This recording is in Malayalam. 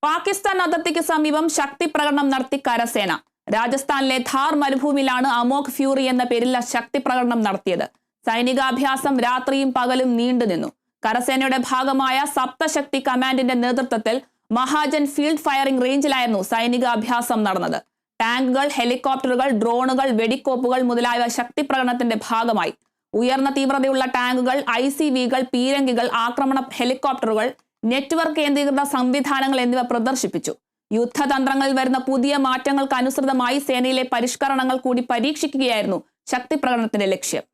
പാകിസ്ഥാൻ അതിർത്തിക്ക് സമീപം ശക്തി പ്രകടനം നടത്തി കരസേന. രാജസ്ഥാനിലെ ധാർ മരുഭൂമിയിലാണ് അമോഘ് ഫ്യൂറി എന്ന പേരിൽ ശക്തി പ്രകടനം നടത്തിയത്. സൈനികാഭ്യാസം രാത്രിയും പകലും നീണ്ടുനിന്നു. കരസേനയുടെ ഭാഗമായ സപ്തശക്തി കമാൻഡിന്റെ നേതൃത്വത്തിൽ മഹാജൻ ഫീൽഡ് ഫയറിംഗ് റേഞ്ചിലായിരുന്നു സൈനികാഭ്യാസം നടന്നത്. ടാങ്കുകൾ, ഹെലികോപ്റ്ററുകൾ, ഡ്രോണുകൾ, വെടിക്കോപ്പുകൾ മുതലായവ ശക്തി പ്രകടനത്തിന്റെ ഭാഗമായി. ഉയർന്ന തീവ്രതയുള്ള ടാങ്കുകൾ, ICVകൾ, പീരങ്കികൾ, ആക്രമണ ഹെലികോപ്റ്ററുകൾ, നെറ്റ്വർക്ക് കേന്ദ്രീകൃത സംവിധാനങ്ങൾ എന്നിവ പ്രദർശിപ്പിച്ചു. യുദ്ധതന്ത്രങ്ങളിൽ വരുന്ന പുതിയ മാറ്റങ്ങൾക്ക് അനുസൃതമായി സേനയിലെ പരിഷ്കരണങ്ങൾ കൂടി പരീക്ഷിക്കുകയായിരുന്നു ശക്തി പ്രകടനത്തിന്റെ ലക്ഷ്യം.